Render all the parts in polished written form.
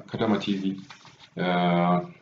Kadama TV.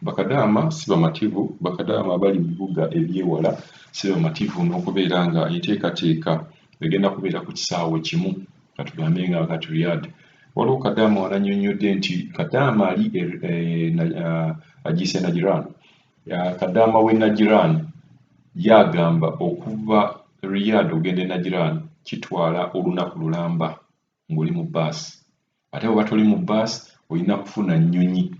Bakadaama si bamativu, bakadaama abali mu bibuga ebyewala si bamativu n'okubeera nga enteekateeka egenda kubeera ku kisaawe kimu katugambe nga kati Riyadh. Waliwo Kadaama wanannyonnyodde nti Kadaama ali agiise Najran. Kadaama w'e Najran yagamba okuva Riyadh ogenda e Najran kitwala olunaku lulamba ng'oli mu bbaasi. Ate bw'oba toli mu bbaasi olina kufuna nnyonyi.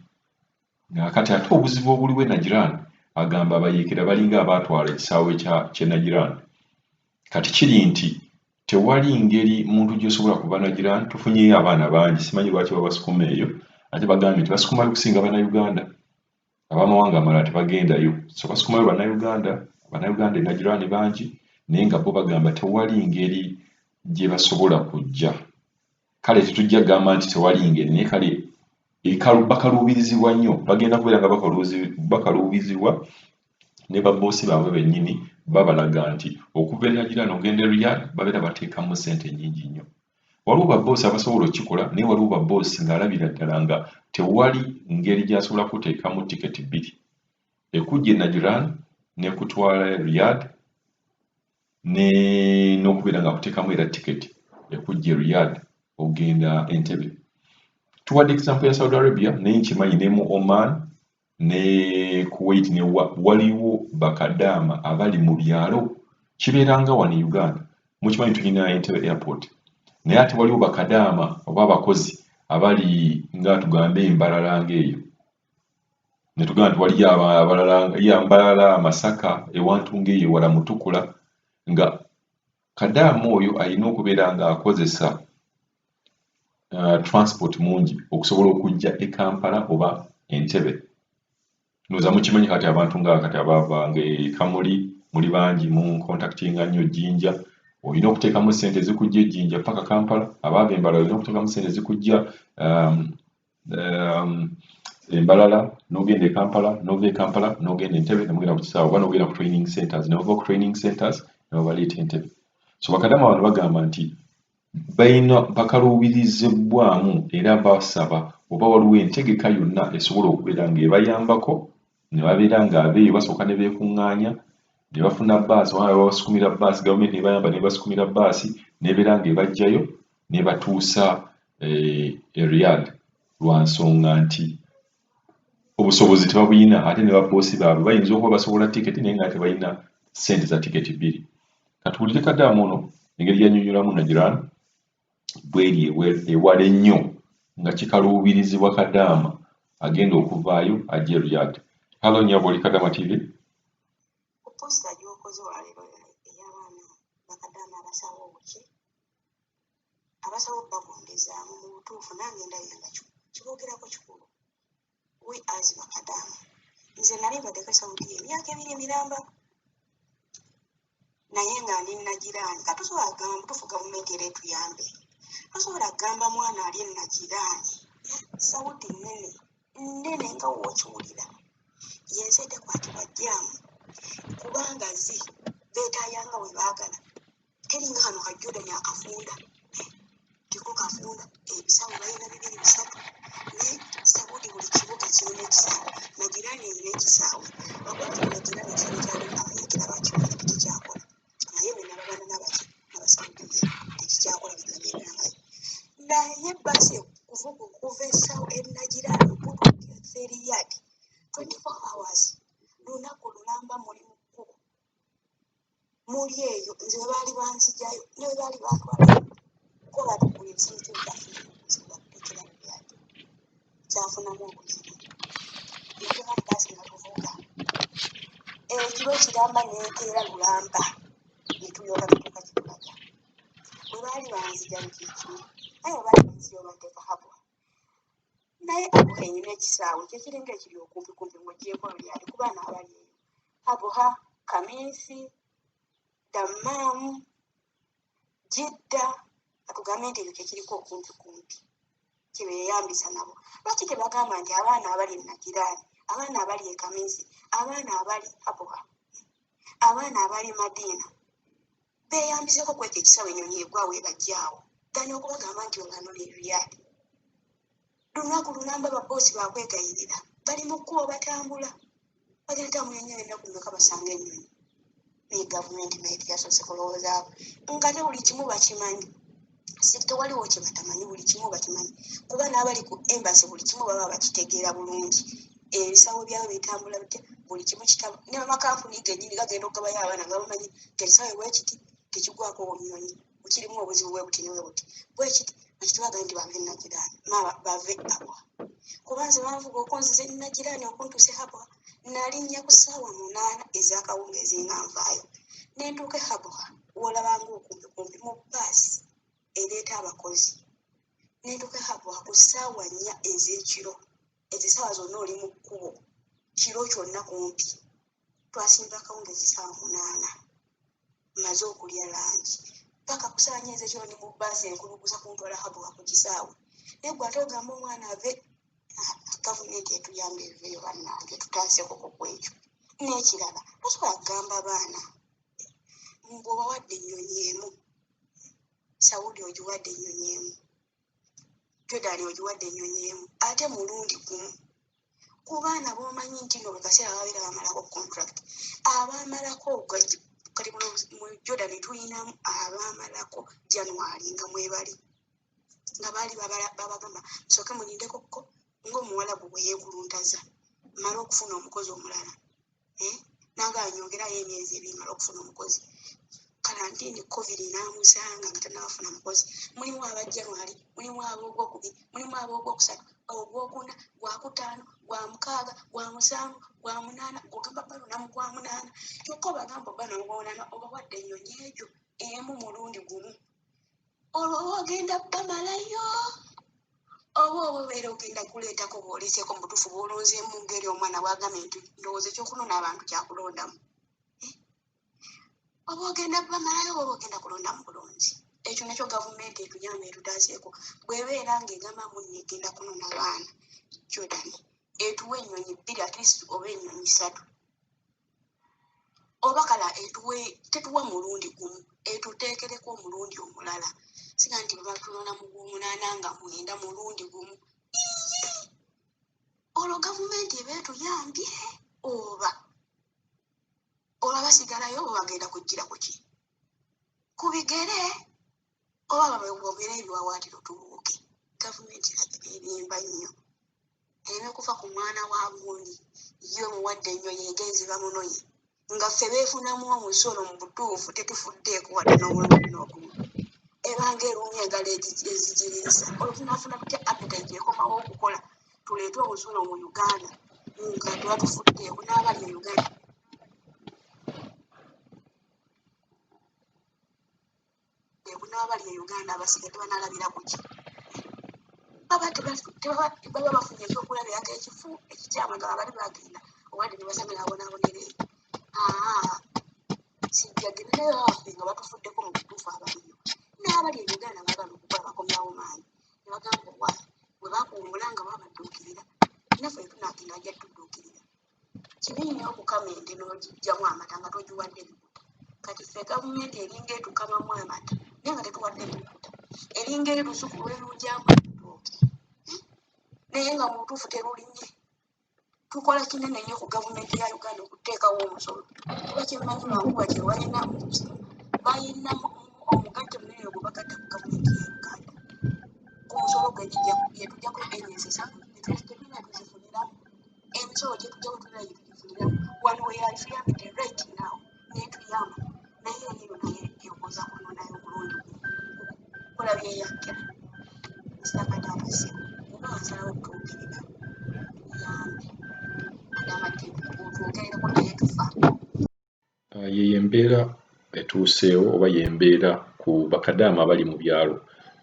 Kati ate obuzibu obuliwo e Najran agamba abayeekera balinga abaatwala ekisaawe ky'e Najran. Kati kiri nti tewali ngeri muntu gy'osobola kuva Najran. Tufunyeyo abaana bangi, simanyi lwaki babasukuma eyo, ate bagambye nti basukumayo okusinga Bannayuganda. Ab'amawanga amalala tebagendayo, so basukumayo Bannayuganda e Najran bangi, naye nga bo bagamba tewali ngeri gye basobola kujja. Kale tetujja kugamba nti tewali ngeri, naye kale bakaluubirizibwa nnyo, bagenda kubeera nga bakaluubirizibwa ne babboosi baabwe bennyini babalaga nti okuva e Najran ogenda e Riyadh babeera bateekamu ssente nnyingi nnyo. Waliwo babboosi abasobola okukikola, naye waliwo babboosi ng'alabira ddala nga tewali ngeri gy'asobola kuteekamu tiketi bbiri, ekujja e Najran n'ekutwala e Riyadh n'okubeera nga kuteekamu era tiketi ekujja e Riyadh ogenda Entebbe. Tuwadde example ya Saudi Arabia, naye nkimanyi ne mu Oman ne Kuwait ne waliwo bakadaama abali mu byalo, kibeeranga wano e Uganda. Mukimanyi tulina Entebbe airport, naye ate waliwo bakadaama oba abakozi abali nga tugambe Mbarara ng'eyo, ne tugamba nti waliyo abalala ya Mbarara, Masaka, ewantu ng'eyo wala Mutukula, nga kadaama oyo alina okubeera ng'akozesa transport mungi okusobola okujja e Kampala oba Entebbe. Ndowooza mukimanyi kati abantu nga kati abaava e Kamuli muli bangi, mu contactinga nnyo Jinja, olina okuteekamu ssente zikujja Jinja paka Kampala. Abaava Embalala olina okuteekamu ssente zikujja Embalala n'ogenda e Kampala, n'ova e Kampala n'ogenda Entebbe ne mugenda ku kisaawe oba n'ogenda ku training centers, ne bava ku training centers ne babaleeta Entebbe. So bakadaama bano bagamba nti bakaluubirizibwamu era basaba oba waliwo entegeka yonna esobola okubeera ng'ebayambako, ne babeera ng'abeeyo basooka ne beekuŋŋaanya ne bafuna bbaasi, oba babasukumira bbaasi, gavumenti nebayamba ne basukumira bbaasi n'ebeera ng'ebajjayo ne batuusa e Riyadh, lwa nsonga nti obusobozi tebabuyina, ate ne babboosi baabwe bayinza okuba basobola tiketi naye nga tebalina ssente za tiketi bbiri. Katuwulire Kadaama ono engeri gy'annyonnyolamu Najran bw'eri ewala ennyo nga kikaluubirizibwa Kadaama agenda okuvaayo ajja e Riyadh. Halo nnyabo oli Kadaama TV. Posta gy'okoze olwaleero ey'abaana bakadaama abasawo obuki abasawo bagondezaamu mu butuufu, nange ndabye nga kiboogerako kikulu. We as bakadaama, nze nali mbaddeko Saudi emyaka 2 emiramba, naye nga ndi Najirani. Katusobola kugamba mutuufu gavumenti era etuyambe, tosobola kugamba mwana ali e Najirani Saudi nnene nga wookiwulira, yensi etekwatibwa jjaamu kubanga beetaayanga we baagala. Teringa kano ka Jordan akafunda tiko kafunda ebisawo balina 2-3, naye Saudi buli kibuga kirina ekisaawe. Najirani erina ekisaawe, wakwati Najirani ekisaawe kyalimu abayeekera bakiwulira tekikyakola, naye be nabagana n'abasaudiya tekikyakola bigenderangayo. Naye basi kuva e Najirani kutuuka e Riyadh 24 hours, lunaku lulamba muli mu kkubo, muli eyo. Nze bwe baali banzijayo ne bwe baali batwala ko batukula ebisinzi bakutekera Riyadh, kyafunamu obuzibu. Netuma mu baasi nga tuvuga ekiro kiramba neeteera lulamba ne tulyoka tutuuka gye tulaga. Bwe baali banzijayo kyekiri, naye bwe baali banzijayo banteeka Habwa, naye Habwa erina ekisaawe kyekiringa ekiri okumpikumpi ng'ogyeko Riyadh ku baana abali eyo. Habwa, Kamisi, Dammam, Jidda, atugambe nti ekyo kyekiriko okumpikumpi kyebeeyambisa nabo. Lwaki tebagamba nti abaana abali e Najirani, abaana abali e Kamisi, abaana abali Habwa, abaana abali Madina beeyambiseko kweka ekisaawe ennyonyi egwawo ebajjaawo, ganya okubagamba nti olano ne Riyadh. lunaku lunamba baboosi bakwegayirira bali mu kkubo batambula bagenda munyonyi ennaku mmeka basanga ennyonyi naye gavumenti naye yasoose kulowoozaako nga te buli kimu bakimanyi tewaliwo kye batamanyi buli kimu bakimanyi kuba n'abali ku embasi buli kimu baba bakitegeera bulungi ebisawo byabo bitambula bitya buli kimu kitabo ne bamakampuni gennyini gagenda okugabayo abaana nga bamanyi ngekisawe bwekiti tekigwako omunyonyi kirimu obuzibu bwe buti newe buti bwekiti bakitubaga nti bave nagiraani bave abwa kubanze banvuga okunziza nagiraani okuntuuse habwa nalinnya ku ssaawa 8 ez'akawungeezi nga nvaayo nentuuke habwa wolabanga okumpikumpi mu baasi ereeta abakozi nentuuke habwa ku ssaawa 4 ez'ekiro ezisaawa zonna oli mu kkubo kiro kyonna kumpi twasimba akawungeezi ssaawa 8 maze okulya langi paka kusaanyiza ekiro ni mu baasi enkuluguza kuntwala habwa ku kisaawe naye gwe ate ogamba omwana ave gavumenti etuyamba eveeyo bannange tutaaseko ku ekyo n'ekirala tosobola kugamba baana bw'obawadde ennyonyi emu Saudi ogiwadde ennyonyi emu Jordan ogiwadde ennyonyi emu ate mulundi gumu ku baana b'omanyi nti no bwe kaseera babeera bamalako contract abaamalako kati mu Jordan tuyinamu abaamalako January nga mwebali nga baali babagamba musooke mulindeko ko ng'omuwalabu bwe yeekuluntaza mala okufuna omukozi omulala nanga anyongerayo emyezi 2 mala okufuna omukozi karantini covid n'amusanga nga tannabafuna mukozi mulimu aba January mulimu ab'ogwokubiri mulimu ab'ogwokusatu ogwokuna gwakutaano gwa mukaaga gwa musanvu gwa munaana ogamba balo namu gwa munaana kyokka obagamba oba namu gwa munaana obawadde ennyonyi egyo emu mulundi gumu olwo ogenda bamalayo oba obeera ogenda kuleetako bw'oleeseeko mu butuufu bw'olonzeemu ngeri omwana bw'agambye nti ndowooza ekyokunona abantu kyakulondamu oba ogenda bamalayo oba ogenda kulondamu bulungi ekyo nakyo gavumenti etuyamba etutaaseeko bw'ebeera ng'egamba munne egenda kunona abaana Jordan etuwa ennyonyi 2 at least oba ennyonyi 3 oba kala tetuwa mulundi gumu etuteekereko omulundi omulala singa nti batunona mu Gw'omunaana nga 9 mulundi gumu olwo gavumenti eba etuyambye oba basigalayo oba bagenda kujjira ku ki ku bigere oba babogera ebiwawaatiro tubuuke gavumenti erimba nnyo ereme kufa ku mwana wa gundi ye muwadde ennyonyi egenzi bamunoye nga ffe beefunamu omusolo mu butuufu tetufuddeeko wadde n'obulungi n'obumu ebanga erumya engalo ezigiriisa olufunafuna tutya appetite ekomawo okukola tuleete omusolo mu Uganda nga tebatufuddeeko n'abali e Uganda n'abali e Uganda abasigadde banaalabira ku ki baba bafunye ekyokulabirako ekifu ekikyamu nga bali bagenda obadde ne basamira abonaabonere sijjagenda naye baffe nga batufuddeko mu butuufu abaliyo n'abali e Uganda baagala okukola bakomyawo maanyi ne bagamba owa bwe bakuwumbula nga babadduukirira naffe tunaagenda ajja tudduukirira kibi nnyo okukama ente n'ogijjamu amata nga togiwadde ebibuta kati ffe gavumenti eringa etukamamu amata naye nga tetuwadde ebibuta eringa erusuku lwerugyamu ebitooke naye nga mu butuufu terulinye tukola kinene nnyo ku gavumenti ya Uganda okuteekawo omusolo kuba kyemmanyi lwankuba kye balina omugatte munene gwe bagatta ku gavumenti ya Uganda ku musolo gwetujjako enyesesa tetulina tuzifuniramu emisolo gyetujjako tulina yetugifuniramu wano weyalifuyambidde right now netuyamba naye eno naye eyokoza kunonayo omulundi kola byeyakkira sitakataabasi oba wasalawo okutuukirira yambe otwogerereko naye tufa yeyo embeera etuuseewo oba yembeera ku bakadaama abali mu byalo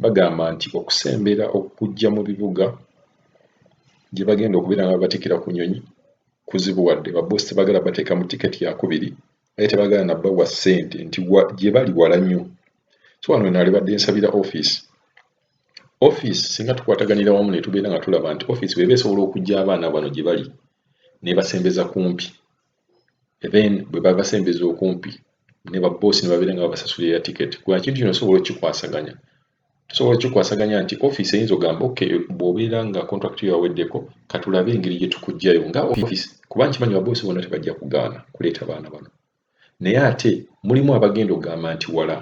bagamba nti okusembera okujja mu bibuga gye bagenda okubeera nga batikira ku nyonyi kuzibuwadde baboosi tebagala bateeka mu tiketi yakubiri naye tebagala nabbawa ssente nti gye bali wala nnyo so wano naalibadde nsabira offisi singa tukwataganira wamu ne tubeera nga tulaba nti offisi bweba esobola okujja abaana bano gye bali nebasembeza kumpi then bwe babasembeza okumpi ne baboosi ne babeera nga babasasulira tiketi kuba kintu kino osobola okukikwasaganya tusobola kikwasaganya nti office eyinza ogamba okay bw'obeera nga contract yaweddeko katulabe engeri gye tukugjayo nga office kuba nkimanyi baboosi bonna tebajja kugaana kuleeta baana bano naye ate mulimu abagenda okugamba nti wala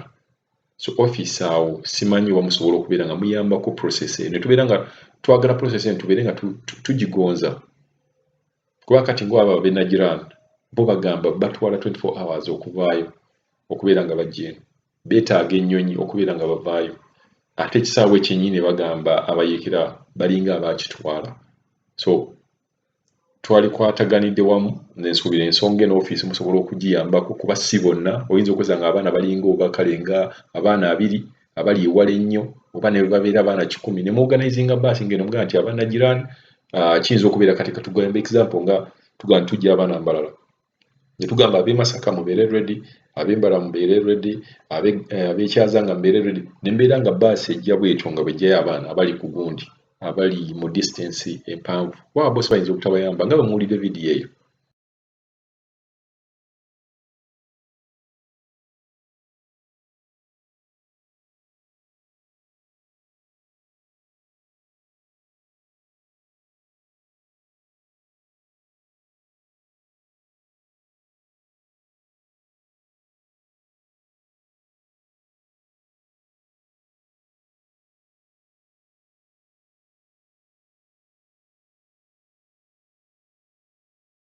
so office awo simanyi oba musobola okubeera nga muyambako process eno tubeera nga twagala process eno tubeere nga tugigonza kuba kati ngoaba abenagiraan bo bagamba batwala 24 hours okuvaayo okubeera nga bajja eno beetaaga ennyonyi okubeera nga bavaayo ate ekisaawe ekyennyini bagamba abayeekera balinga abakitwala so twalikwataganidde wamu nensuubira ensonga eno office musobola okugiyambako kuba si bonna oyinza okweza nga abaana balinga oba kale nga abaana 2 abali ewala ennyo oba ne babeera abaana 10 ne muorganizinga baasi ngeno mugaa nti abanagiraan kiyinza okubeera kati katugamba example nga tugamba tujja abaana mbalala ne tugamba ab'e Masaka mubeere ready ab'Embala mubeere ready ab'Ekyazanga mubeere ready ne mbeera nga baasi ejja bwetyo nga bwejjayo abaana abali ku gundi abali mu distance empanvu kuba aboosi bayinza obutabayamba nga bwe muwulidde vidiyo eyo